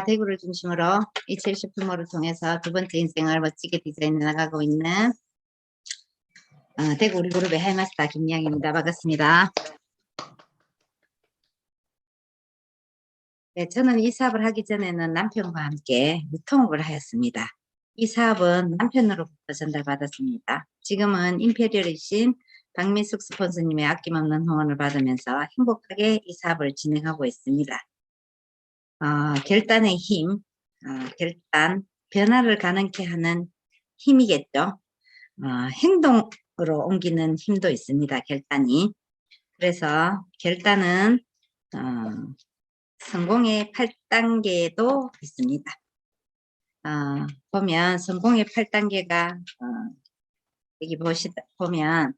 대구를 중심으로 이철 쇼핑몰을 통해서 두 번째 인생을 멋지게 디자인해 나가고 있는 대구 우리그룹의 하이마스터 김양입니다. 반갑습니다. 네, 저는 이 사업을 하기 전에는 남편과 함께 유통업을 하였습니다. 이 사업은 남편으로부터 전달받았습니다. 지금은 임페리얼이신 박민숙 스폰서님의 아낌없는 후원을 받으면서 행복하게 이 사업을 진행하고 있습니다. 결단의 힘, 결단, 변화를 가능케 하는 힘이겠죠. 행동으로 옮기는 힘도 있습니다. 결단이. 그래서 결단은 성공의 8단계도 있습니다. 보면 성공의 8단계가 여기 보면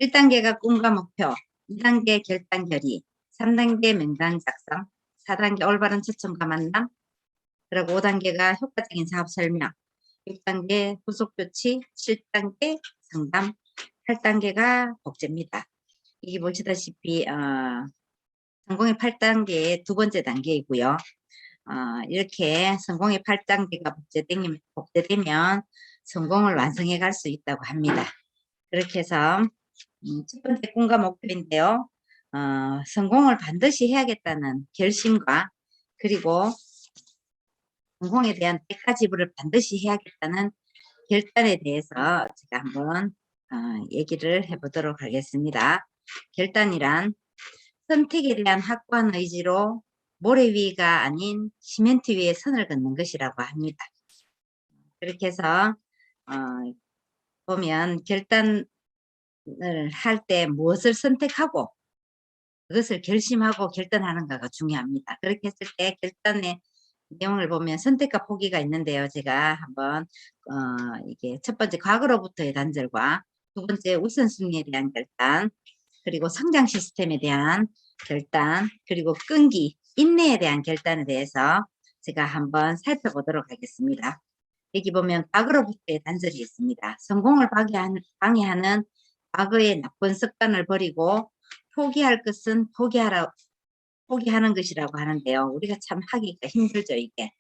1단계가 꿈과 목표, 2단계 결단 결의, 3단계 명단 작성, 4단계 올바른 초점과 만남, 그리고 5단계가 효과적인 사업 설명, 6단계 후속 조치, 7단계 상담, 8단계가 복제입니다. 이게 보시다시피 성공의 8단계의 두 번째 단계이고요. 이렇게 성공의 8단계가 복제되면 성공을 완성해 갈 수 있다고 합니다. 그렇게 해서 첫 번째 꿈과 목표인데요. 성공을 반드시 해야겠다는 결심과 그리고 성공에 대한 대가 지불을 반드시 해야겠다는 결단에 대해서 제가 한번 얘기를 해보도록 하겠습니다. 결단이란 선택에 대한 확고한 의지로 모래 위가 아닌 시멘트 위에 선을 긋는 것이라고 합니다. 그렇게 해서 보면 결단을 할 때 무엇을 선택하고 그것을 결심하고 결단하는가가 중요합니다. 그렇게 했을 때 결단의 내용을 보면 선택과 포기가 있는데요. 제가 한번 이게 첫 번째 과거로부터의 단절과 두 번째 우선순위에 대한 결단, 그리고 성장 시스템에 대한 결단, 그리고 끈기, 인내에 대한 결단에 대해서 제가 한번 살펴보도록 하겠습니다. 여기 보면 과거로부터의 단절이 있습니다. 성공을 방해하는 과거의 나쁜 습관을 버리고 포기할 것은 포기하는 것이라고 하는데요. 우리가 참 하기가 힘들죠, 이게.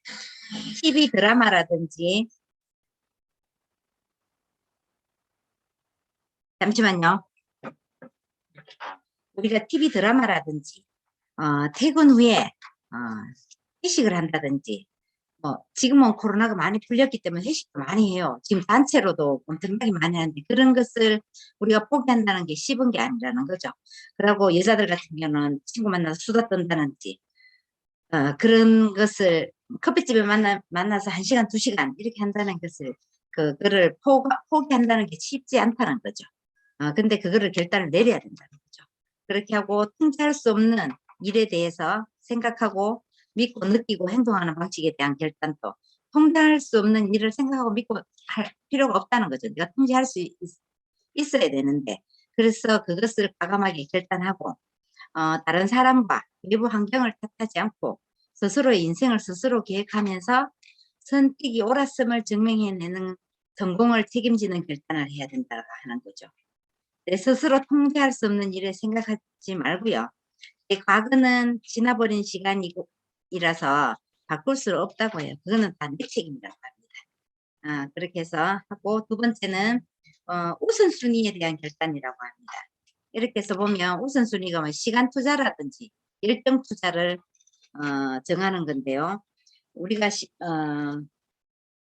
TV 드라마라든지, 잠시만요. 우리가 TV 드라마라든지, 퇴근 후에, 회식을 한다든지, 지금은 코로나가 많이 풀렸기 때문에 회식도 많이 해요. 지금 단체로도 엄청나게 많이 하는데 그런 것을 우리가 포기한다는 게 쉬운 게 아니라는 거죠. 그리고 여자들 같은 경우는 친구 만나서 수다 떤다든지 그런 것을 커피집에 만나서 1시간, 2시간 이렇게 한다는 것을 그거를 포기한다는 게 쉽지 않다는 거죠. 근데 그거를 결단을 내려야 된다는 거죠. 그렇게 하고 통제할 수 없는 일에 대해서 생각하고 믿고 느끼고 행동하는 방식에 대한 결단도 통제할 수 없는 일을 생각하고 믿고 할 필요가 없다는 거죠. 내가 통제할 수 있어야 되는데 그래서 그것을 과감하게 결단하고 다른 사람과 외부 환경을 탓하지 않고 스스로의 인생을 스스로 계획하면서 선택이 옳았음을 증명해내는 성공을 책임지는 결단을 해야 된다고 하는 거죠. 내 스스로 통제할 수 없는 일을 생각하지 말고요. 내 과거는 지나버린 시간이라서 바꿀 수 없다고 해요. 그거는 다 내 책임이라고 합니다. 그렇게 해서 하고 두 번째는 우선순위에 대한 결단이라고 합니다. 이렇게 해서 보면 우선순위가 뭐 시간 투자라든지 열정 투자를 정하는 건데요. 우리가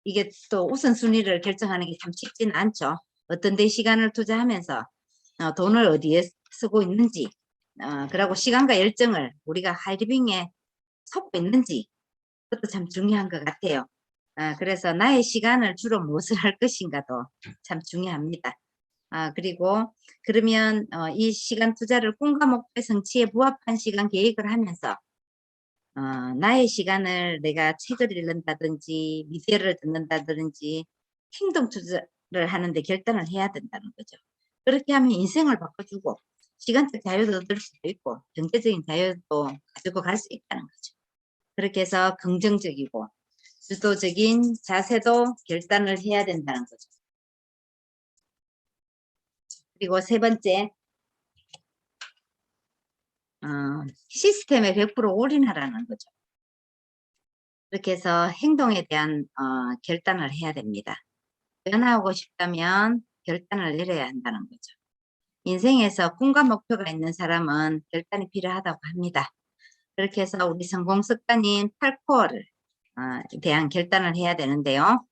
이게 또 우선순위를 결정하는 게 참 쉽지는 않죠. 어떤 데 시간을 투자하면서 돈을 어디에 쓰고 있는지 그리고 시간과 열정을 우리가 하이리빙에 쏟고 있는지 그것도 참 중요한 것 같아요. 그래서 나의 시간을 주로 무엇을 할 것인가도 참 중요합니다. 그리고 그러면 이 시간 투자를 꿈과 목표 성취에 부합한 시간 계획을 하면서 나의 시간을 내가 책을 읽는다든지 미디어를 듣는다든지 행동 투자를 하는데 결단을 해야 된다는 거죠. 그렇게 하면 인생을 바꿔주고 시간적 자유도 얻을 수도 있고 경제적인 자유도 가지고 갈 수 있다는 거죠. 그렇게 해서 긍정적이고 주도적인 자세도 결단을 해야 된다는 거죠. 그리고 세 번째, 시스템에 100% 올인하라는 거죠. 그렇게 해서 행동에 대한 결단을 해야 됩니다. 변화하고 싶다면 결단을 내려야 한다는 거죠. 인생에서 꿈과 목표가 있는 사람은 결단이 필요하다고 합니다. 그렇게 해서 우리 성공 습관인 8코어를 대한 결단을 해야 되는데요.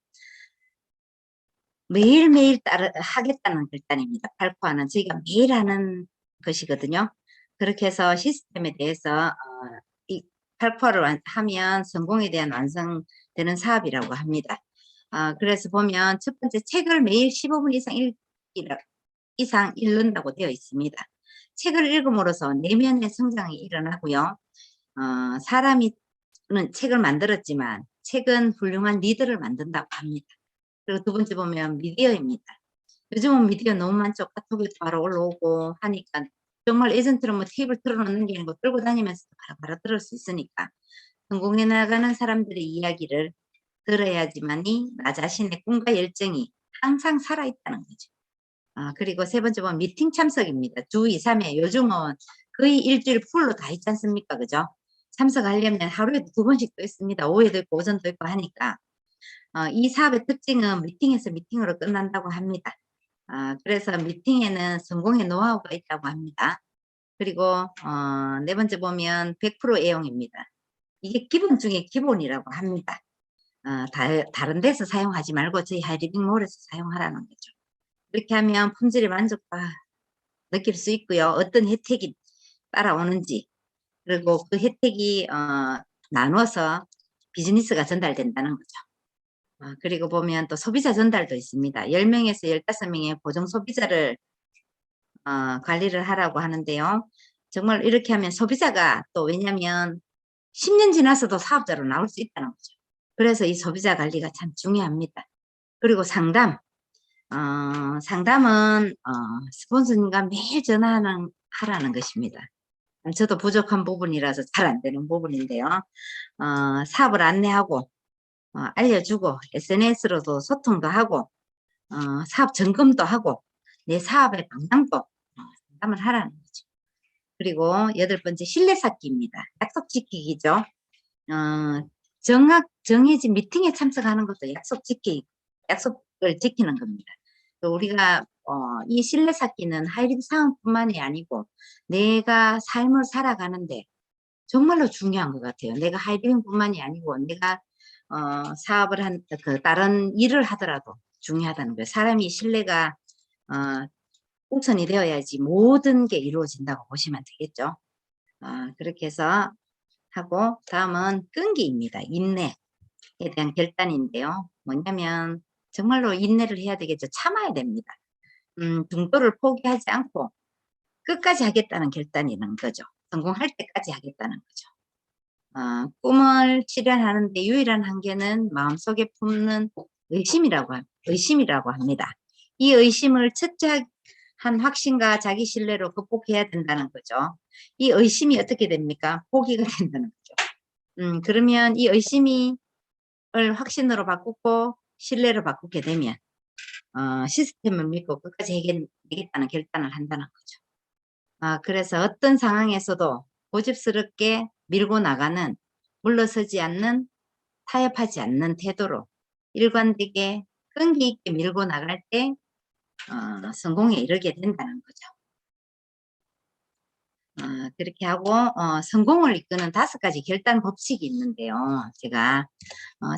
매일매일 하겠다는 결단입니다. 8코어는 저희가 매일 하는 것이거든요. 그렇게 해서 시스템에 대해서 이 8코어를 하면 성공에 대한 완성되는 사업이라고 합니다. 그래서 보면 첫 번째, 책을 매일 15분 이상 읽는다고 되어 있습니다. 책을 읽음으로써 내면의 성장이 일어나고요. 사람이 책을 만들었지만 책은 훌륭한 리더를 만든다고 합니다. 그리고 두 번째 보면 미디어입니다. 요즘은 미디어 너무 많죠. 카톡에도 바로 올라오고 하니까 정말 예전처럼 뭐 테이블 틀어놓는 게 아니고 끌고 다니면서 바로 들을 수 있으니까 성공해 나가는 사람들의 이야기를 들어야지만이 나 자신의 꿈과 열정이 항상 살아있다는 거죠. 그리고 세 번째 보면 미팅 참석입니다. 주 2, 3회 요즘은 거의 일주일 풀로 다 있지 않습니까? 그죠? 참석하려면 하루에도 2번씩도 있습니다. 오후에도 있고 오전도 있고 하니까 이 사업의 특징은 미팅에서 미팅으로 끝난다고 합니다. 그래서 미팅에는 성공의 노하우가 있다고 합니다. 그리고 네 번째 보면 100% 애용입니다. 이게 기본 중에 기본이라고 합니다. 다른 데서 사용하지 말고 저희 하이리빙몰에서 사용하라는 거죠. 그렇게 하면 품질의 만족과 느낄 수 있고요. 어떤 혜택이 따라오는지, 그리고 그 혜택이 나눠서 비즈니스가 전달된다는 거죠. 그리고 보면 또 소비자 전달도 있습니다. 10명에서 15명의 보정 소비자를 관리를 하라고 하는데요. 정말 이렇게 하면 소비자가 또 왜냐면 10년 지나서도 사업자로 나올 수 있다는 거죠. 그래서 이 소비자 관리가 참 중요합니다. 그리고 상담은 스폰서님과 매일 하라는 것입니다. 저도 부족한 부분이라서 잘 안 되는 부분인데요. 사업을 안내하고 알려주고 SNS로도 소통도 하고 사업 점검도 하고 내 사업의 방향도 상담을 하라는 거죠. 그리고 8번째 신뢰 쌓기입니다. 약속 지키기죠. 정해진 미팅에 참석하는 것도 약속을 지키는 겁니다. 또 우리가 이 신뢰 쌓기는 하이링 상황뿐만이 아니고 내가 삶을 살아가는데 정말로 중요한 것 같아요. 내가 하이링뿐만이 아니고 내가 사업을 다른 일을 하더라도 중요하다는 거예요. 사람이 신뢰가 우선이 되어야지 모든 게 이루어진다고 보시면 되겠죠. 그렇게 해서 하고 다음은 끈기입니다. 인내에 대한 결단인데요. 뭐냐면 정말로 인내를 해야 되겠죠. 참아야 됩니다. 등도를 포기하지 않고 끝까지 하겠다는 결단이라는 거죠. 성공할 때까지 하겠다는 거죠. 꿈을 실현하는데 유일한 한계는 마음속에 품는 의심이라고 합니다. 이 의심을 철저한 확신과 자기 신뢰로 극복해야 된다는 거죠. 이 의심이 어떻게 됩니까? 포기가 된다는 거죠. 그러면 이 의심을 확신으로 바꾸고 신뢰로 바꾸게 되면 시스템을 믿고 끝까지 해내겠다는 결단을 한다는 거죠. 그래서 어떤 상황에서도 고집스럽게 밀고 나가는, 물러서지 않는, 타협하지 않는 태도로 일관되게 끈기 있게 밀고 나갈 때 성공에 이르게 된다는 거죠. 그렇게 하고 성공을 이끄는 5가지 결단 법칙이 있는데요. 제가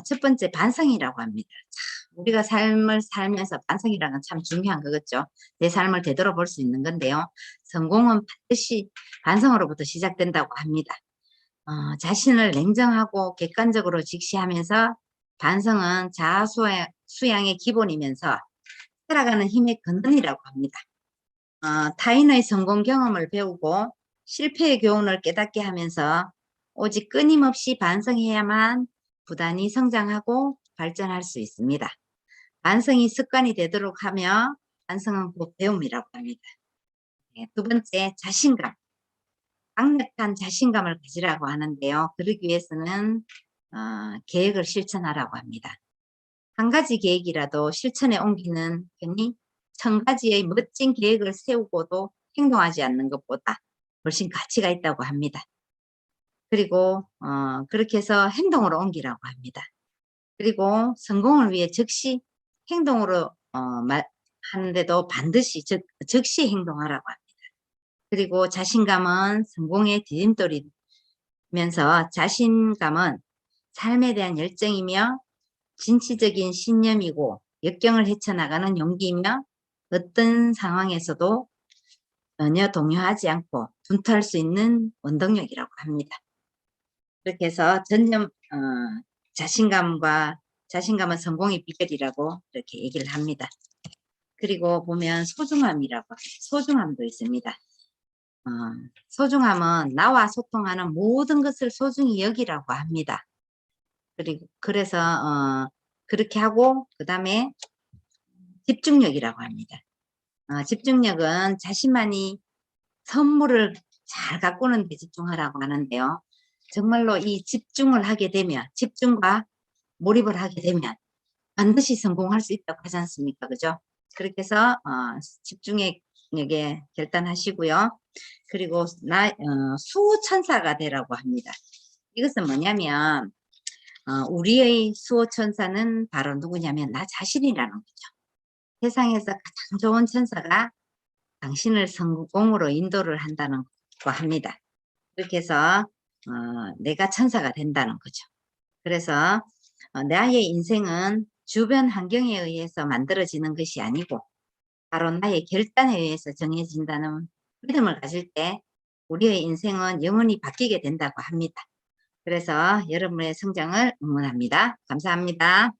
첫 번째 반성이라고 합니다. 우리가 삶을 살면서 반성이라는 건 참 중요한 거겠죠. 내 삶을 되돌아볼 수 있는 건데요. 성공은 반드시 반성으로부터 시작된다고 합니다. 자신을 냉정하고 객관적으로 직시하면서 반성은 자아 수양의 기본이면서 살아가는 힘의 근원이라고 합니다. 타인의 성공 경험을 배우고 실패의 교훈을 깨닫게 하면서 오직 끊임없이 반성해야만 부단히 성장하고 발전할 수 있습니다. 반성이 습관이 되도록 하며 반성은 곧 배움이라고 합니다. 두 번째, 자신감. 강력한 자신감을 가지라고 하는데요. 그러기 위해서는 계획을 실천하라고 합니다. 한 가지 계획이라도 실천에 옮기는 편이 1000가지의 멋진 계획을 세우고도 행동하지 않는 것보다 훨씬 가치가 있다고 합니다. 그리고 그렇게 해서 행동으로 옮기라고 합니다. 그리고 성공을 위해 즉시 행동으로 하는데도 반드시 즉시 행동하라고 합니다. 그리고 자신감은 성공의 디딤돌이면서 자신감은 삶에 대한 열정이며 진취적인 신념이고 역경을 헤쳐나가는 용기이며 어떤 상황에서도 전혀 동요하지 않고 분투할 수 있는 원동력이라고 합니다. 그렇게 해서 자신감은 성공의 비결이라고 이렇게 얘기를 합니다. 그리고 보면 소중함도 있습니다. 소중함은 나와 소통하는 모든 것을 소중히 여기라고 합니다. 그래서 그렇게 하고 그 다음에 집중력이라고 합니다. 집중력은 자신만이 선물을 잘 가꾸는 데 집중하라고 하는데요. 정말로 이 집중과 몰입을 하게 되면 반드시 성공할 수 있다고 하지 않습니까? 그죠? 그렇게 해서 집중력에 결단하시고요. 그리고 수호천사가 되라고 합니다. 이것은 뭐냐면 우리의 수호천사는 바로 누구냐면 나 자신이라는 거죠. 세상에서 가장 좋은 천사가 당신을 성공으로 인도를 한다는 거 합니다. 그렇게 해서 내가 천사가 된다는 거죠. 그래서 나의 인생은 주변 환경에 의해서 만들어지는 것이 아니고 바로 나의 결단에 의해서 정해진다는 믿음을 가질 때 우리의 인생은 영원히 바뀌게 된다고 합니다. 그래서 여러분의 성장을 응원합니다. 감사합니다.